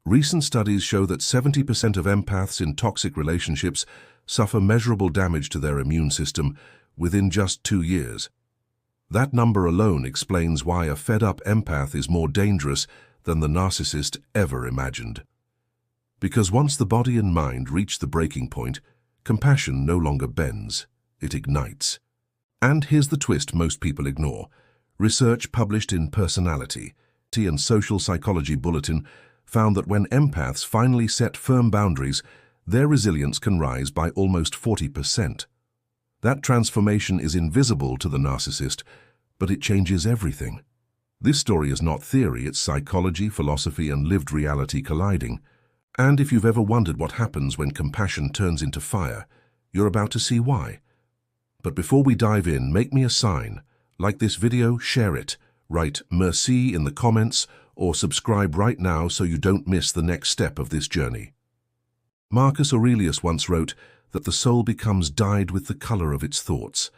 Recent studies show that 70% of empaths in toxic relationships suffer measurable damage to their immune system within just 2 years. That number alone explains why a fed-up empath is more dangerous than the narcissist ever imagined. Because once the body and mind reach the breaking point, compassion no longer bends, it ignites. And here's the twist most people ignore. Research published in Personality and Social Psychology Bulletin found that when empaths finally set firm boundaries, their resilience can rise by almost 40%. That transformation is invisible to the narcissist, but it changes everything. This story is not theory, it's psychology, philosophy, and lived reality colliding. And if you've ever wondered what happens when compassion turns into fire, you're about to see why. But before we dive in, make me a sign. Like this video, share it. Write "Merci" in the comments, or subscribe right now so you don't miss the next step of this journey. Marcus Aurelius once wrote that the soul becomes dyed with the color of its thoughts.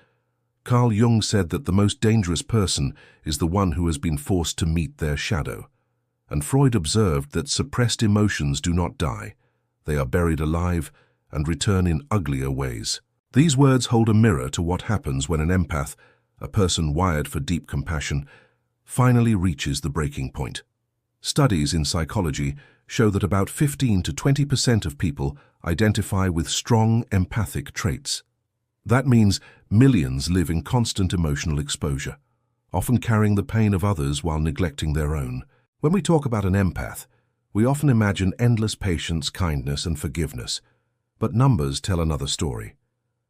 Carl Jung said that the most dangerous person is the one who has been forced to meet their shadow. And Freud observed that suppressed emotions do not die. They are buried alive and return in uglier ways. These words hold a mirror to what happens when an empath, a person wired for deep compassion, finally reaches the breaking point. Studies in psychology show that about 15 to 20% of people identify with strong empathic traits. That means millions live in constant emotional exposure, often carrying the pain of others while neglecting their own. When we talk about an empath, we often imagine endless patience, kindness, and forgiveness. But numbers tell another story.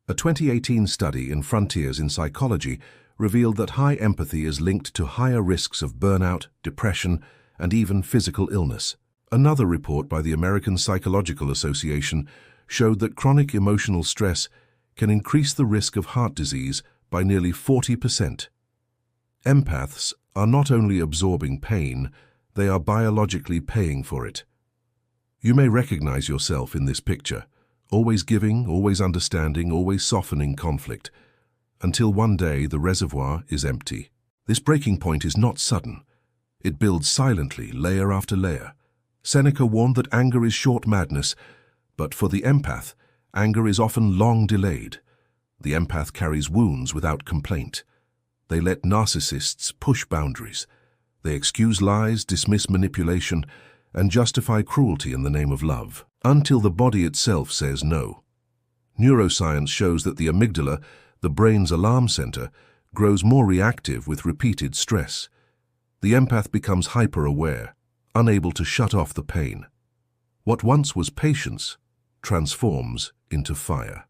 A 2018 study in Frontiers in Psychology revealed that high empathy is linked to higher risks of burnout, depression, and even physical illness. Another report by the American Psychological Association showed that chronic emotional stress can increase the risk of heart disease by nearly 40%. Empaths are not only absorbing pain, they are biologically paying for it. You may recognize yourself in this picture, always giving, always understanding, always softening conflict, until one day the reservoir is empty. This breaking point is not sudden. It builds silently, layer after layer. Seneca warned that anger is short madness, but for the empath, anger is often long delayed. The empath carries wounds without complaint. They let narcissists push boundaries. They excuse lies, dismiss manipulation, and justify cruelty in the name of love, until the body itself says no. Neuroscience shows that the amygdala, the brain's alarm center, grows more reactive with repeated stress. The empath becomes hyper-aware, unable to shut off the pain. What once was patience transforms into fire.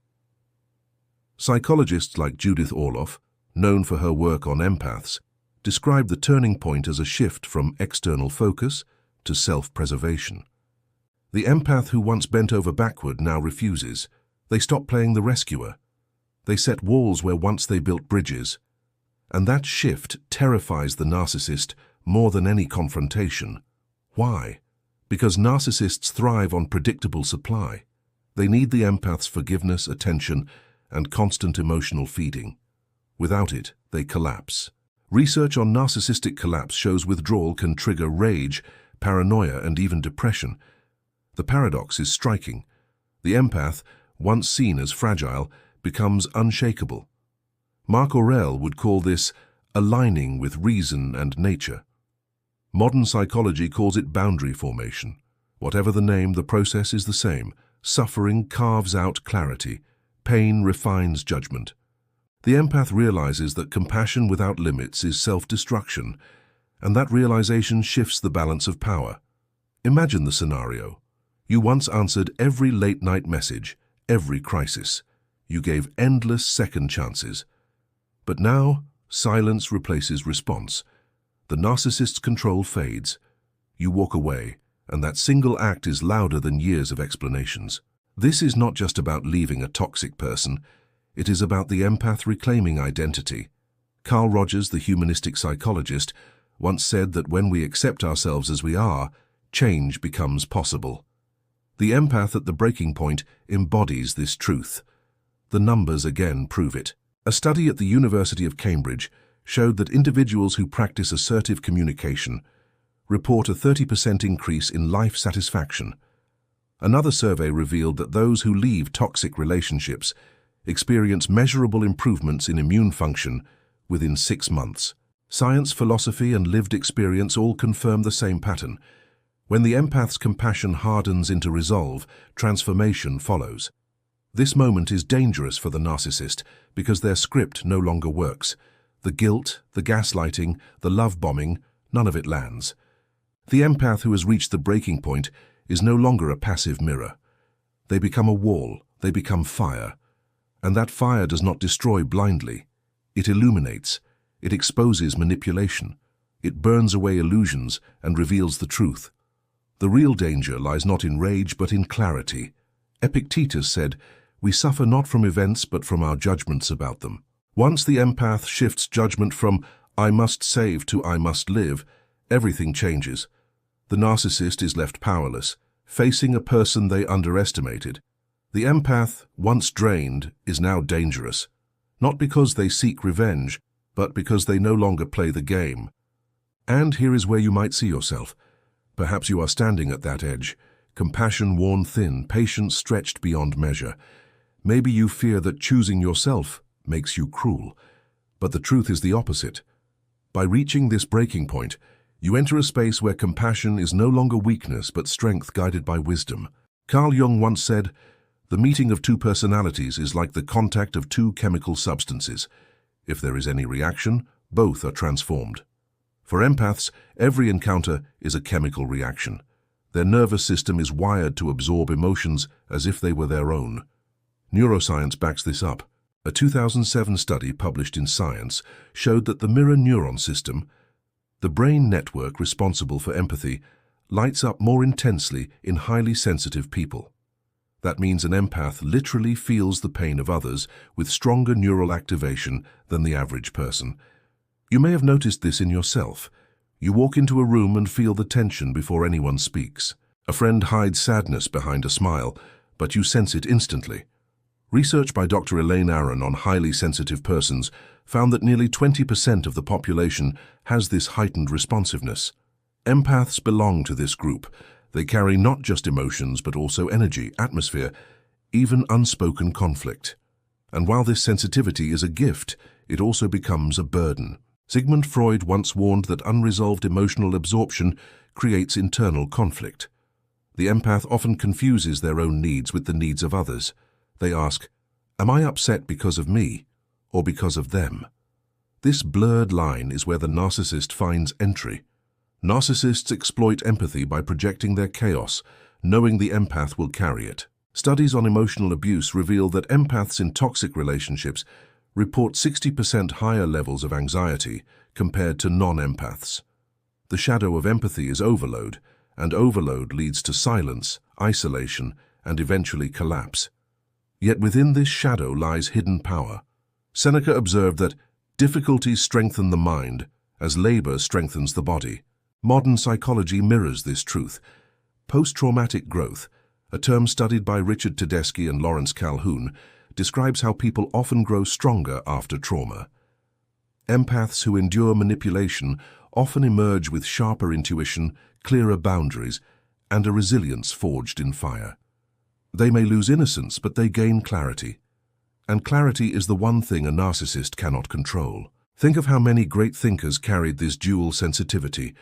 Psychologists like Judith Orloff, known for her work on empaths, describe the turning point as a shift from external focus to self-preservation. The empath who once bent over backward now refuses. They stop playing the rescuer. They set walls where once they built bridges. And that shift terrifies the narcissist more than any confrontation. Why? Because narcissists thrive on predictable supply. They need the empath's forgiveness, attention, and constant emotional feeding. Without it, they collapse. Research on narcissistic collapse shows withdrawal can trigger rage, paranoia, and even depression. The paradox is striking. The empath, once seen as fragile, becomes unshakable. Marc Aurel would call this aligning with reason and nature. Modern psychology calls it boundary formation. Whatever the name, the process is the same. Suffering carves out clarity. Pain refines judgment. The empath realizes that compassion without limits is self-destruction, and that realization shifts the balance of power. Imagine the scenario. You once answered every late-night message, every crisis. You gave endless second chances. But now, silence replaces response. The narcissist's control fades. You walk away, and that single act is louder than years of explanations. This is not just about leaving a toxic person. It is about the empath reclaiming identity. Carl Rogers, the humanistic psychologist, once said that when we accept ourselves as we are, change becomes possible. The empath at the breaking point embodies this truth. The numbers again prove it. A study at the University of Cambridge showed that individuals who practice assertive communication, report a 30% increase in life satisfaction. Another survey revealed that those who leave toxic relationships experience measurable improvements in immune function within 6 months. Science, philosophy, and lived experience all confirm the same pattern. When the empath's compassion hardens into resolve, transformation follows. This moment is dangerous for the narcissist because their script no longer works. The guilt, the gaslighting, the love bombing, none of it lands. The empath who has reached the breaking point is no longer a passive mirror. They become a wall, they become fire. And that fire does not destroy blindly. It illuminates, it exposes manipulation, it burns away illusions and reveals the truth. The real danger lies not in rage but in clarity. Epictetus said, "We suffer not from events but from our judgments about them." Once the empath shifts judgment from "I must save" to "I must live," everything changes. The narcissist is left powerless, facing a person they underestimated. The empath, once drained, is now dangerous, not because they seek revenge, but because they no longer play the game. And here is where you might see yourself. Perhaps you are standing at that edge, compassion worn thin, patience stretched beyond measure. Maybe you fear that choosing yourself makes you cruel, but the truth is the opposite. By reaching this breaking point, you enter a space where compassion is no longer weakness but strength guided by wisdom. Carl Jung once said, "The meeting of two personalities is like the contact of two chemical substances. If there is any reaction, both are transformed." For empaths, every encounter is a chemical reaction. Their nervous system is wired to absorb emotions as if they were their own. Neuroscience backs this up. A 2007 study published in Science showed that the mirror neuron system, the brain network responsible for empathy, lights up more intensely in highly sensitive people. That means an empath literally feels the pain of others with stronger neural activation than the average person. You may have noticed this in yourself. You walk into a room and feel the tension before anyone speaks. A friend hides sadness behind a smile, but you sense it instantly. Research by Dr. Elaine Aron on highly sensitive persons found that nearly 20% of the population has this heightened responsiveness. Empaths belong to this group. They carry not just emotions but also energy, atmosphere, even unspoken conflict. And while this sensitivity is a gift, it also becomes a burden. Sigmund Freud once warned that unresolved emotional absorption creates internal conflict. The empath often confuses their own needs with the needs of others. They ask, "Am I upset because of me or because of them?" This blurred line is where the narcissist finds entry. Narcissists exploit empathy by projecting their chaos, knowing the empath will carry it. Studies on emotional abuse reveal that empaths in toxic relationships report 60% higher levels of anxiety compared to non-empaths. The shadow of empathy is overload, and overload leads to silence, isolation, and eventually collapse. Yet within this shadow lies hidden power. Seneca observed that difficulties strengthen the mind as labor strengthens the body. Modern psychology mirrors this truth. Post-traumatic growth, a term studied by Richard Tedeschi and Lawrence Calhoun, describes how people often grow stronger after trauma. Empaths who endure manipulation often emerge with sharper intuition, clearer boundaries, and a resilience forged in fire. They may lose innocence, but they gain clarity. And clarity is the one thing a narcissist cannot control. Think of how many great thinkers carried this dual sensitivity.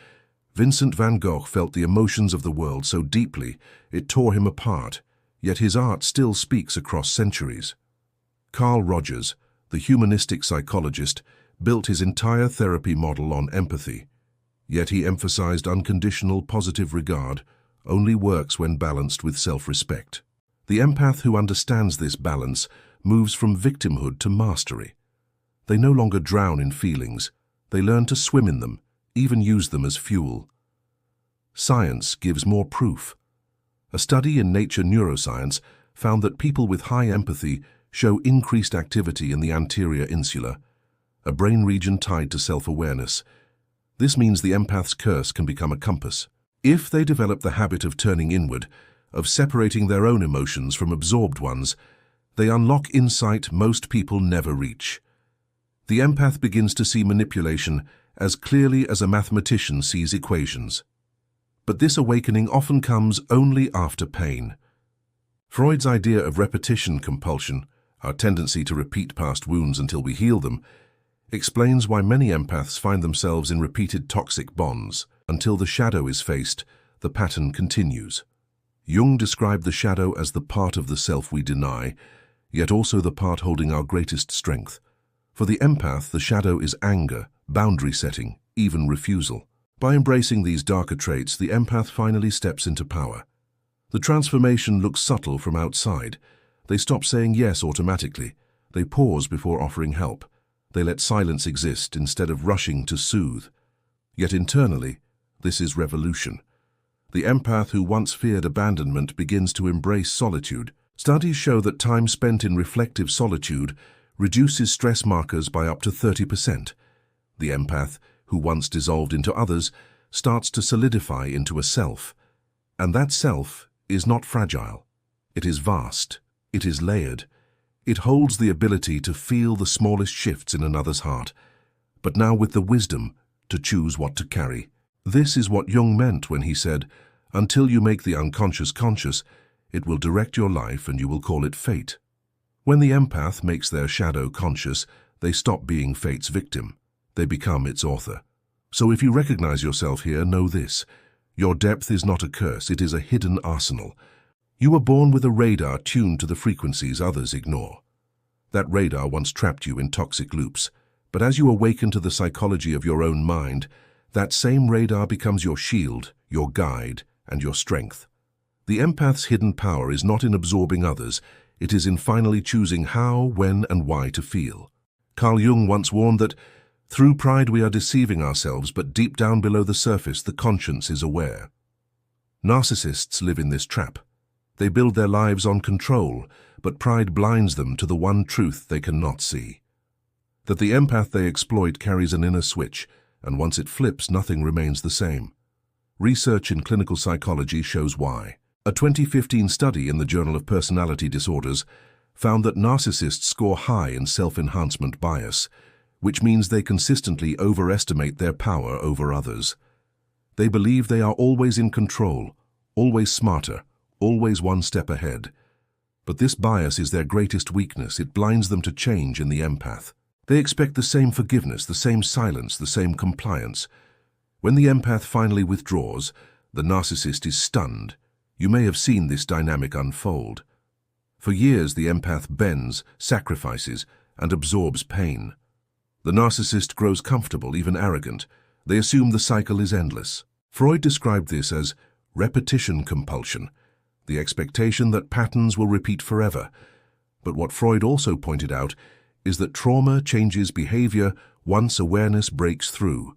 Vincent van Gogh felt the emotions of the world so deeply it tore him apart, yet his art still speaks across centuries. Carl Rogers, the humanistic psychologist, built his entire therapy model on empathy. Yet he emphasized unconditional positive regard only works when balanced with self-respect. The empath who understands this balance moves from victimhood to mastery. They no longer drown in feelings. They learn to swim in them, even use them as fuel. Science gives more proof. A study in Nature Neuroscience found that people with high empathy show increased activity in the anterior insula, a brain region tied to self-awareness. This means the empath's curse can become a compass. If they develop the habit of turning inward, of separating their own emotions from absorbed ones, they unlock insight most people never reach. The empath begins to see manipulation as clearly as a mathematician sees equations. But this awakening often comes only after pain. Freud's idea of repetition compulsion, our tendency to repeat past wounds until we heal them, explains why many empaths find themselves in repeated toxic bonds. Until the shadow is faced, the pattern continues. Jung described the shadow as the part of the self we deny, yet also the part holding our greatest strength. For the empath, the shadow is anger, boundary setting, even refusal. By embracing these darker traits, the empath finally steps into power. The transformation looks subtle from outside. They stop saying yes automatically. They pause before offering help. They let silence exist instead of rushing to soothe. Yet internally, this is revolution. The empath who once feared abandonment begins to embrace solitude. Studies show that time spent in reflective solitude reduces stress markers by up to 30%. The empath, who once dissolved into others, starts to solidify into a self. And that self is not fragile. It is vast. It is layered. It holds the ability to feel the smallest shifts in another's heart, but now with the wisdom to choose what to carry. This is what Jung meant when he said, "Until you make the unconscious conscious, it will direct your life and you will call it fate." When the empath makes their shadow conscious, they stop being fate's victim. They become its author. So if you recognize yourself here, know this. Your depth is not a curse, it is a hidden arsenal. You were born with a radar tuned to the frequencies others ignore. That radar once trapped you in toxic loops, but as you awaken to the psychology of your own mind, that same radar becomes your shield, your guide, and your strength. The empath's hidden power is not in absorbing others, it is in finally choosing how, when, and why to feel. Carl Jung once warned that, "Through pride we are deceiving ourselves, but deep down below the surface the conscience is aware." Narcissists live in this trap. They build their lives on control, but pride blinds them to the one truth they cannot see. That the empath they exploit carries an inner switch, and once it flips, nothing remains the same. Research in clinical psychology shows why. A 2015 study in the Journal of Personality Disorders found that narcissists score high in self-enhancement bias, which means they consistently overestimate their power over others. They believe they are always in control, always smarter, always one step ahead. But this bias is their greatest weakness. It blinds them to change in the empath. They expect the same forgiveness, the same silence, the same compliance. When the empath finally withdraws, the narcissist is stunned. You may have seen this dynamic unfold. For years, the empath bends, sacrifices, and absorbs pain. The narcissist grows comfortable, even arrogant. They assume the cycle is endless. Freud described this as repetition compulsion, the expectation that patterns will repeat forever. But what Freud also pointed out is that trauma changes behavior once awareness breaks through.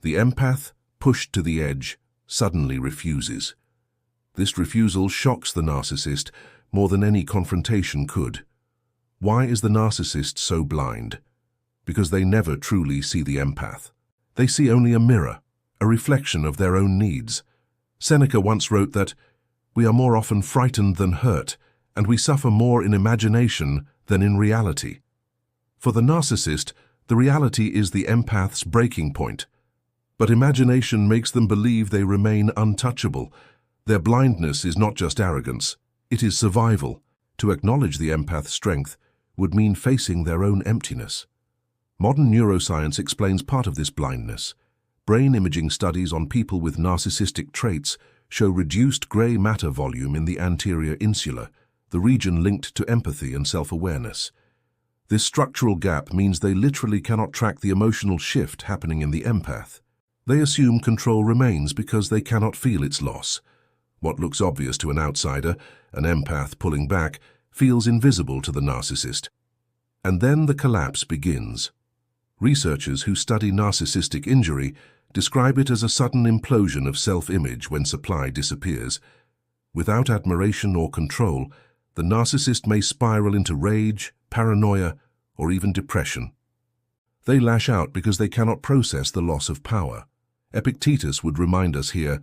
The empath, pushed to the edge, suddenly refuses. This refusal shocks the narcissist more than any confrontation could. Why is the narcissist so blind? Because they never truly see the empath. They see only a mirror, a reflection of their own needs. Seneca once wrote that, "We are more often frightened than hurt, and we suffer more in imagination than in reality." For the narcissist, the reality is the empath's breaking point. But imagination makes them believe they remain untouchable. Their blindness is not just arrogance, it is survival. To acknowledge the empath's strength would mean facing their own emptiness. Modern neuroscience explains part of this blindness. Brain imaging studies on people with narcissistic traits show reduced gray matter volume in the anterior insula, the region linked to empathy and self-awareness. This structural gap means they literally cannot track the emotional shift happening in the empath. They assume control remains because they cannot feel its loss. What looks obvious to an outsider, an empath pulling back, feels invisible to the narcissist. And then the collapse begins. Researchers who study narcissistic injury describe it as a sudden implosion of self-image when supply disappears. Without admiration or control, the narcissist may spiral into rage, paranoia, or even depression. They lash out because they cannot process the loss of power. Epictetus would remind us here,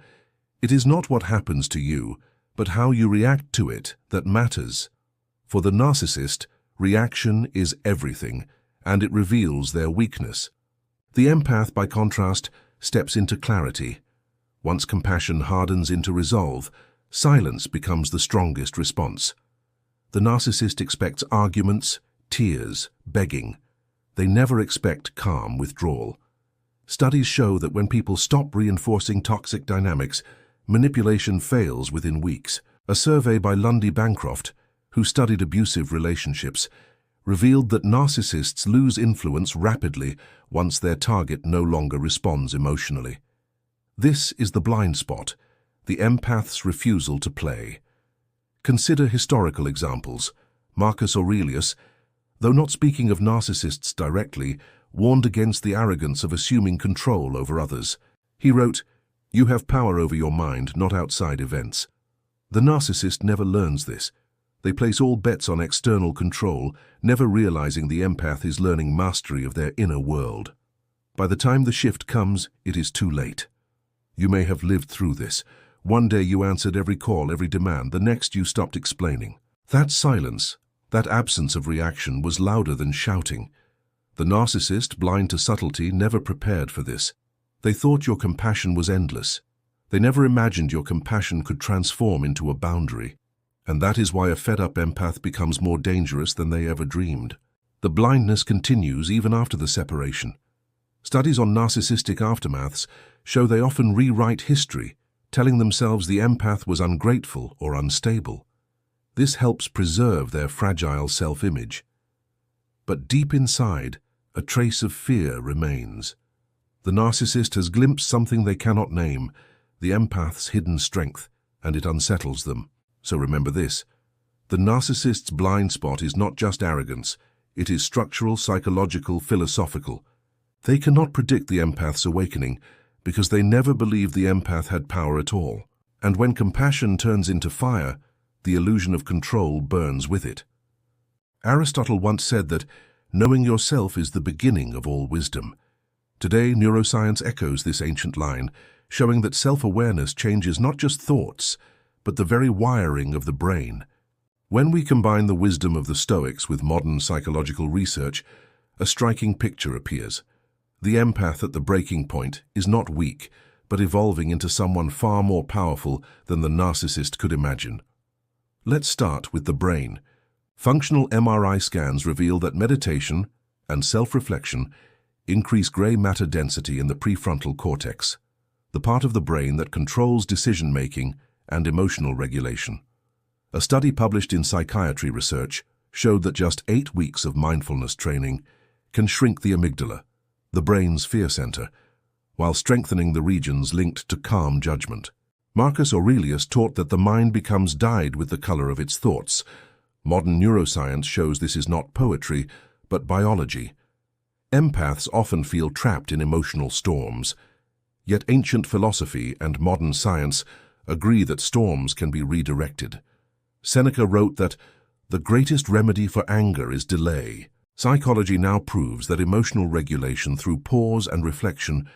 "It is not what happens to you, but how you react to it that matters." For the narcissist, reaction is everything, and it reveals their weakness. The empath, by contrast, steps into clarity. Once compassion hardens into resolve, silence becomes the strongest response. The narcissist expects arguments, tears, begging. They never expect calm withdrawal. Studies show that when people stop reinforcing toxic dynamics, manipulation fails within weeks. A survey by Lundy Bancroft, who studied abusive relationships, revealed that narcissists lose influence rapidly once their target no longer responds emotionally. This is the blind spot, the empath's refusal to play. Consider historical examples. Marcus Aurelius, though not speaking of narcissists directly, warned against the arrogance of assuming control over others. He wrote, "You have power over your mind, not outside events." The narcissist never learns this. They place all bets on external control, never realizing the empath is learning mastery of their inner world. By the time the shift comes, it is too late. You may have lived through this. One day you answered every call, every demand. The next you stopped explaining. That silence, that absence of reaction was louder than shouting. The narcissist, blind to subtlety, never prepared for this. They thought your compassion was endless. They never imagined your compassion could transform into a boundary. And that is why a fed-up empath becomes more dangerous than they ever dreamed. The blindness continues even after the separation. Studies on narcissistic aftermaths show they often rewrite history, telling themselves the empath was ungrateful or unstable. This helps preserve their fragile self-image. But deep inside, a trace of fear remains. The narcissist has glimpsed something they cannot name, the empath's hidden strength, and it unsettles them. So remember this: the narcissist's blind spot is not just arrogance, it is structural, psychological, philosophical. They cannot predict the empath's awakening because they never believed the empath had power at all. And when compassion turns into fire, the illusion of control burns with it. Aristotle once said that knowing yourself is the beginning of all wisdom. Today, neuroscience echoes this ancient line, showing that self-awareness changes not just thoughts, but the very wiring of the brain. When we combine the wisdom of the Stoics with modern psychological research, a striking picture appears. The empath at the breaking point is not weak, but evolving into someone far more powerful than the narcissist could imagine. Let's start with the brain. Functional MRI scans reveal that meditation and self-reflection increase gray matter density in the prefrontal cortex, the part of the brain that controls decision-making and emotional regulation. A study published in Psychiatry Research showed that just 8 weeks of mindfulness training can shrink the amygdala, the brain's fear center, while strengthening the regions linked to calm judgment. Marcus Aurelius taught that the mind becomes dyed with the color of its thoughts. Modern neuroscience shows this is not poetry, but biology. Empaths often feel trapped in emotional storms, yet ancient philosophy and modern science agree that storms can be redirected. Seneca wrote that the greatest remedy for anger is delay. Psychology now proves that emotional regulation through pause and reflection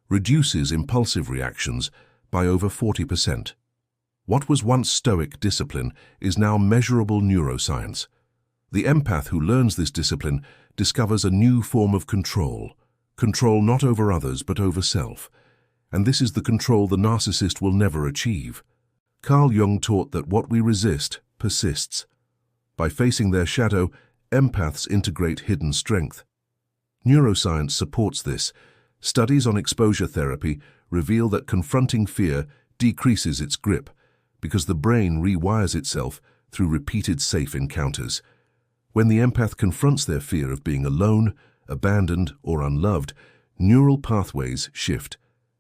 reduces impulsive reactions by over 40%. What was once stoic discipline is now measurable neuroscience. The empath who learns this discipline discovers a new form of control not over others but over self. And this is the control the narcissist will never achieve. Carl Jung taught that what we resist persists. By facing their shadow, empaths integrate hidden strength. Neuroscience supports this. Studies on exposure therapy reveal that confronting fear decreases its grip because the brain rewires itself through repeated safe encounters. When the empath confronts their fear of being alone, abandoned, or unloved, neural pathways shift.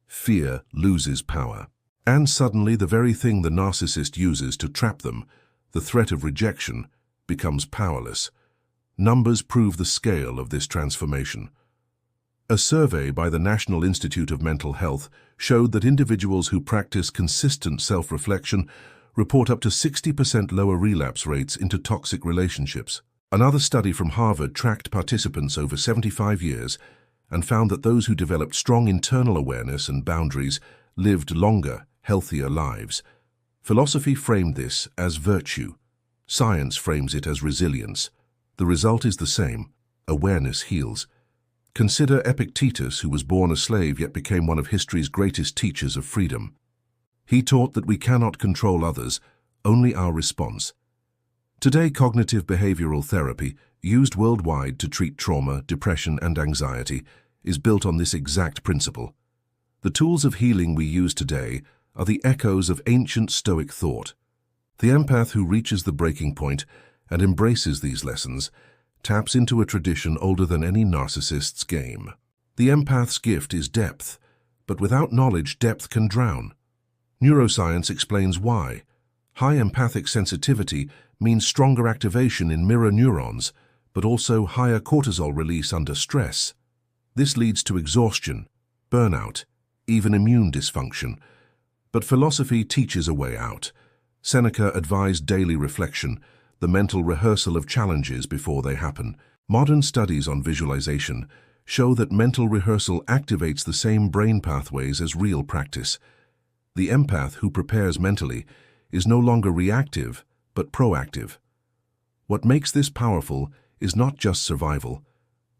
Fear loses power. And suddenly the very thing the narcissist uses to trap them, the threat of rejection, becomes powerless. Numbers prove the scale of this transformation. A survey by the National Institute of Mental Health showed that individuals who practice consistent self-reflection report up to 60% lower relapse rates into toxic relationships. Another study from Harvard tracked participants over 75 years and found that those who developed strong internal awareness and boundaries lived longer, healthier lives. Philosophy framed this as virtue. Science frames it as resilience. The result is the same: awareness heals. Consider Epictetus, who was born a slave yet became one of history's greatest teachers of freedom. He taught that we cannot control others, only our response. Today, cognitive behavioral therapy, used worldwide to treat trauma, depression, and anxiety, is built on this exact principle. The tools of healing we use today are the echoes of ancient Stoic thought. The empath who reaches the breaking point and embraces these lessons taps into a tradition older than any narcissist's game. The empath's gift is depth, but without knowledge, depth can drown. Neuroscience explains why. High empathic sensitivity means stronger activation in mirror neurons, but also higher cortisol release under stress. This leads to exhaustion, burnout, even immune dysfunction. But philosophy teaches a way out. Seneca advised daily reflection, the mental rehearsal of challenges before they happen. Modern studies on visualization show that mental rehearsal activates the same brain pathways as real practice. The empath who prepares mentally is no longer reactive, but proactive. What makes this powerful is not just survival,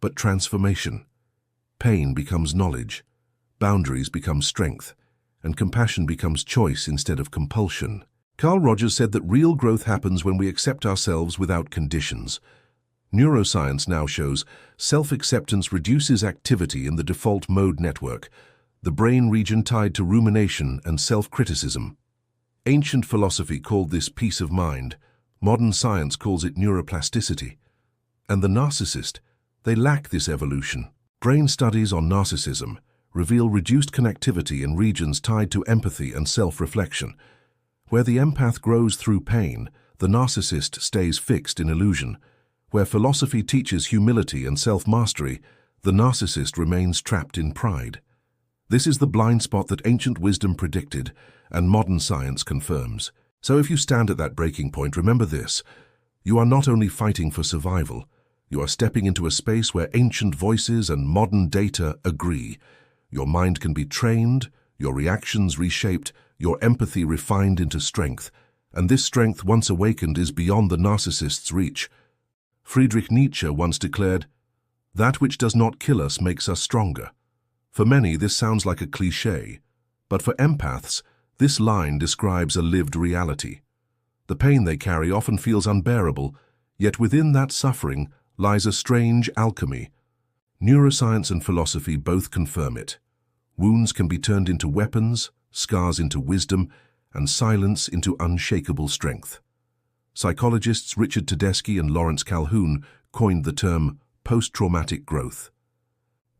but transformation. Pain becomes knowledge, boundaries become strength, and compassion becomes choice instead of compulsion. Carl Rogers said that real growth happens when we accept ourselves without conditions. Neuroscience now shows self-acceptance reduces activity in the default mode network, the brain region tied to rumination and self-criticism. Ancient philosophy called this peace of mind. Modern science calls it neuroplasticity. And the narcissist, they lack this evolution. Brain studies on narcissism reveal reduced connectivity in regions tied to empathy and self-reflection. Where the empath grows through pain, the narcissist stays fixed in illusion. Where philosophy teaches humility and self-mastery, the narcissist remains trapped in pride. This is the blind spot that ancient wisdom predicted and modern science confirms. So if you stand at that breaking point, remember this. You are not only fighting for survival, you are stepping into a space where ancient voices and modern data agree. Your mind can be trained, your reactions reshaped, your empathy refined into strength, and this strength, once awakened, is beyond the narcissist's reach. Friedrich Nietzsche once declared, "That which does not kill us makes us stronger." For many, this sounds like a cliché, but for empaths, this line describes a lived reality. The pain they carry often feels unbearable, yet within that suffering lies a strange alchemy. Neuroscience and philosophy both confirm it. Wounds can be turned into weapons, scars into wisdom, and silence into unshakable strength. Psychologists Richard Tedeschi and Lawrence Calhoun coined the term post-traumatic growth.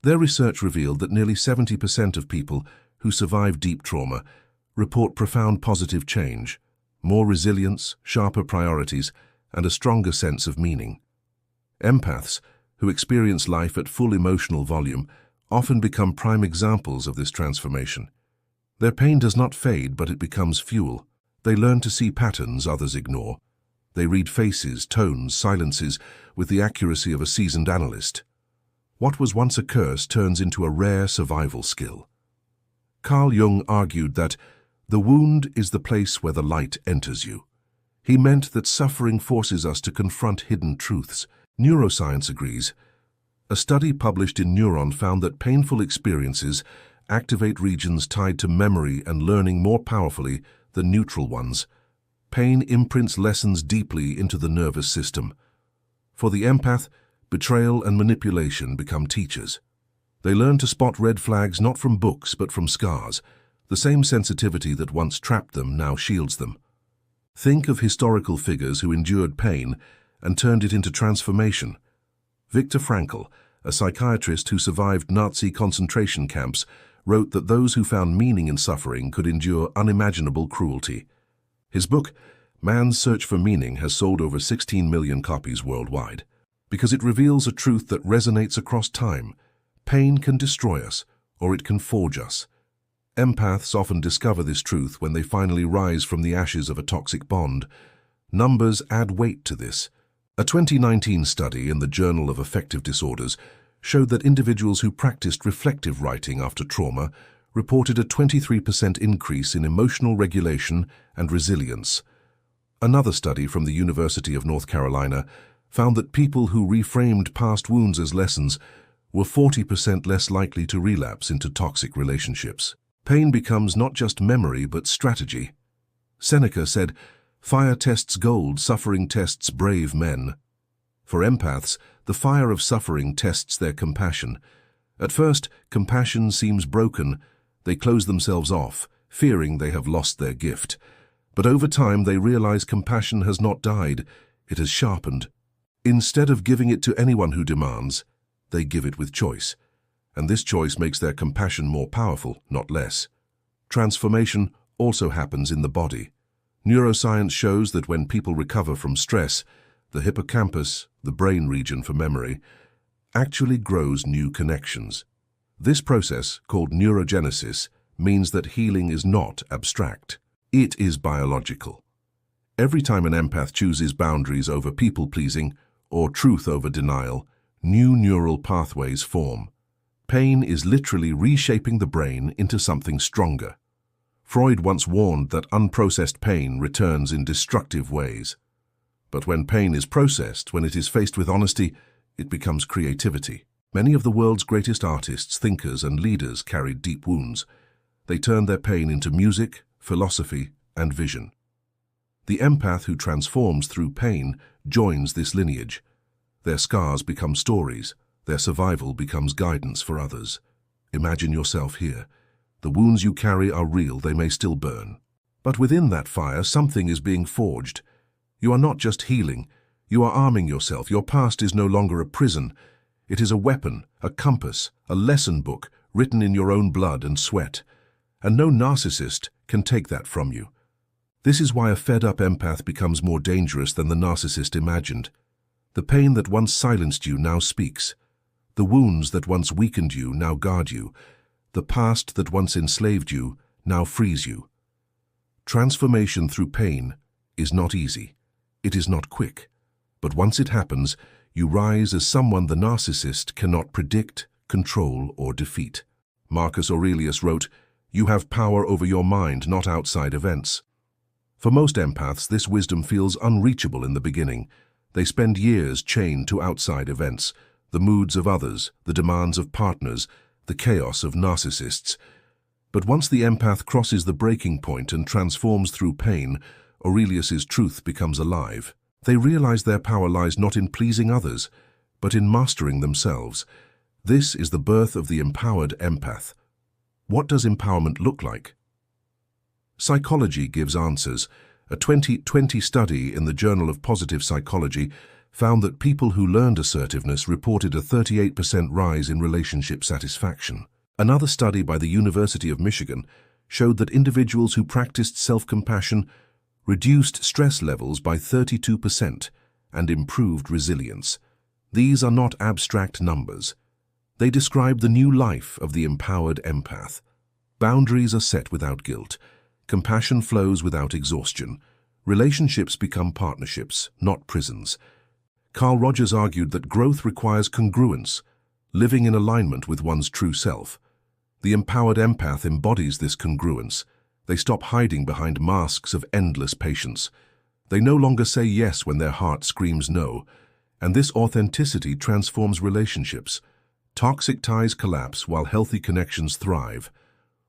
Their research revealed that nearly 70% of people who survive deep trauma report profound positive change, more resilience, sharper priorities, and a stronger sense of meaning. Empaths, who experience life at full emotional volume, often become prime examples of this transformation. Their pain does not fade, but it becomes fuel. They learn to see patterns others ignore. They read faces, tones, silences with the accuracy of a seasoned analyst. What was once a curse turns into a rare survival skill. Carl Jung argued that the wound is the place where the light enters you. He meant that suffering forces us to confront hidden truths. Neuroscience agrees. A study published in Neuron found that painful experiences activate regions tied to memory and learning more powerfully than neutral ones. Pain imprints lessons deeply into the nervous system. For the empath, betrayal and manipulation become teachers. They learn to spot red flags not from books but from scars. The same sensitivity that once trapped them now shields them. Think of historical figures who endured pain and turned it into transformation. Viktor Frankl, a psychiatrist who survived Nazi concentration camps, wrote that those who found meaning in suffering could endure unimaginable cruelty. His book, Man's Search for Meaning, has sold over 16 million copies worldwide, because it reveals a truth that resonates across time. Pain can destroy us, or it can forge us. Empaths often discover this truth when they finally rise from the ashes of a toxic bond. Numbers add weight to this. A 2019 study in the Journal of Affective Disorders showed that individuals who practiced reflective writing after trauma reported a 23% increase in emotional regulation and resilience. Another study from the University of North Carolina found that people who reframed past wounds as lessons were 40% less likely to relapse into toxic relationships. Pain becomes not just memory but strategy. Seneca said, "Fire tests gold, suffering tests brave men." For empaths, the fire of suffering tests their compassion. At first, compassion seems broken. They close themselves off, fearing they have lost their gift. But over time, they realize compassion has not died, it has sharpened. Instead of giving it to anyone who demands, they give it with choice. And this choice makes their compassion more powerful, not less. Transformation also happens in the body. Neuroscience shows that when people recover from stress, the hippocampus, the brain region for memory, actually grows new connections. This process, called neurogenesis, means that healing is not abstract. It is biological. Every time an empath chooses boundaries over people-pleasing or truth over denial, new neural pathways form. Pain is literally reshaping the brain into something stronger. Freud once warned that unprocessed pain returns in destructive ways. But when pain is processed, when it is faced with honesty, it becomes creativity. Many of the world's greatest artists, thinkers, and leaders carried deep wounds. They turned their pain into music, philosophy, and vision. The empath who transforms through pain joins this lineage. Their scars become stories. Their survival becomes guidance for others. Imagine yourself here. The wounds you carry are real, they may still burn. But within that fire, something is being forged. You are not just healing, you are arming yourself. Your past is no longer a prison. It is a weapon, a compass, a lesson book written in your own blood and sweat. And no narcissist can take that from you. This is why a fed-up empath becomes more dangerous than the narcissist imagined. The pain that once silenced you now speaks. The wounds that once weakened you now guard you. The past that once enslaved you now frees you. Transformation through pain is not easy. It is not quick. But once it happens, you rise as someone the narcissist cannot predict, control, or defeat. Marcus Aurelius wrote, "You have power over your mind, not outside events." For most empaths, this wisdom feels unreachable in the beginning. They spend years chained to outside events, the moods of others, the demands of partners, the chaos of narcissists. But once the empath crosses the breaking point and transforms through pain, Aurelius's truth becomes alive. They realize their power lies not in pleasing others, but in mastering themselves. This is the birth of the empowered empath. What does empowerment look like? Psychology gives answers. A 2020 study in the Journal of Positive Psychology found that people who learned assertiveness reported a 38% rise in relationship satisfaction. Another study by the University of Michigan showed that individuals who practiced self-compassion reduced stress levels by 32% and improved resilience. These are not abstract numbers. They describe the new life of the empowered empath. Boundaries are set without guilt. Compassion flows without exhaustion. Relationships become partnerships, not prisons. Carl Rogers argued that growth requires congruence, living in alignment with one's true self. The empowered empath embodies this congruence. They stop hiding behind masks of endless patience. They no longer say yes when their heart screams no, and this authenticity transforms relationships. Toxic ties collapse while healthy connections thrive.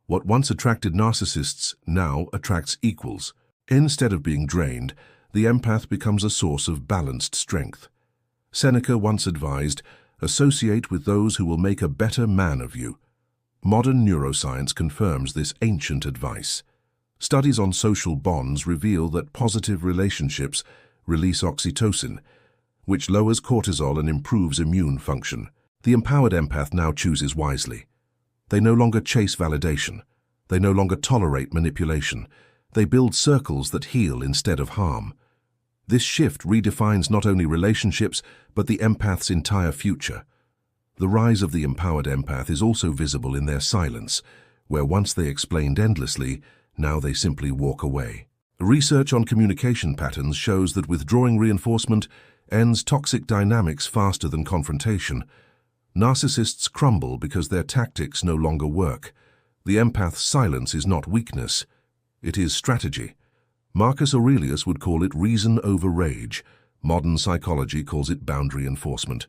What once attracted narcissists now attracts equals. Instead of being drained, the empath becomes a source of balanced strength. Seneca once advised, "Associate with those who will make a better man of you." Modern neuroscience confirms this ancient advice. Studies on social bonds reveal that positive relationships release oxytocin, which lowers cortisol and improves immune function. The empowered empath now chooses wisely. They no longer chase validation. They no longer tolerate manipulation. They build circles that heal instead of harm. This shift redefines not only relationships, but the empath's entire future. The rise of the empowered empath is also visible in their silence, where once they explained endlessly, now they simply walk away. Research on communication patterns shows that withdrawing reinforcement ends toxic dynamics faster than confrontation. Narcissists crumble because their tactics no longer work. The empath's silence is not weakness, it is strategy. Marcus Aurelius would call it reason over rage. Modern psychology calls it boundary enforcement.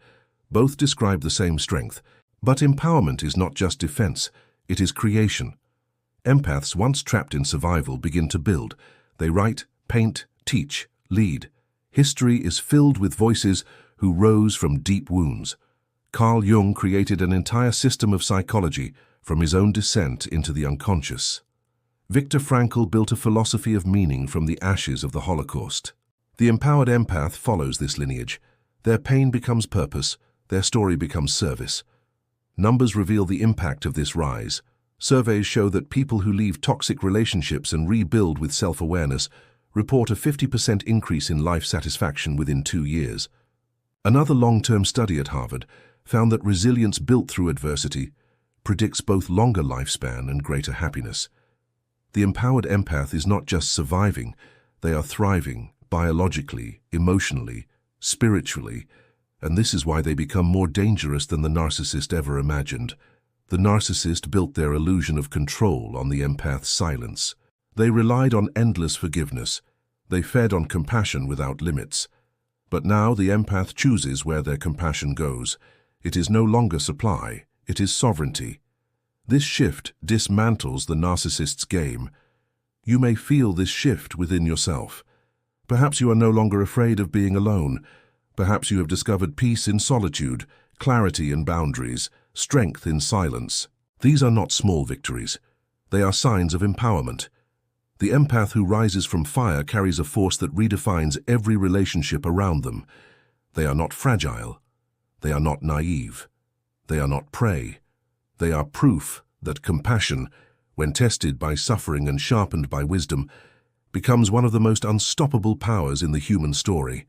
Both describe the same strength. But empowerment is not just defense, it is creation. Empaths, once trapped in survival, begin to build. They write, paint, teach, lead. History is filled with voices who rose from deep wounds. Carl Jung created an entire system of psychology from his own descent into the unconscious. Viktor Frankl built a philosophy of meaning from the ashes of the Holocaust. The empowered empath follows this lineage. Their pain becomes purpose, their story becomes service. Numbers reveal the impact of this rise. Surveys show that people who leave toxic relationships and rebuild with self-awareness report a 50% increase in life satisfaction within 2 years. Another long-term study at Harvard found that resilience built through adversity predicts both longer lifespan and greater happiness. The empowered empath is not just surviving, they are thriving biologically, emotionally, spiritually, and this is why they become more dangerous than the narcissist ever imagined. The narcissist built their illusion of control on the empath's silence. They relied on endless forgiveness. They fed on compassion without limits. But now the empath chooses where their compassion goes. It is no longer supply, it is sovereignty. This shift dismantles the narcissist's game. You may feel this shift within yourself. Perhaps you are no longer afraid of being alone. Perhaps you have discovered peace in solitude, clarity in boundaries, strength in silence. These are not small victories. They are signs of empowerment. The empath who rises from fire carries a force that redefines every relationship around them. They are not fragile. They are not naive. They are not prey. They are proof that compassion, when tested by suffering and sharpened by wisdom, becomes one of the most unstoppable powers in the human story.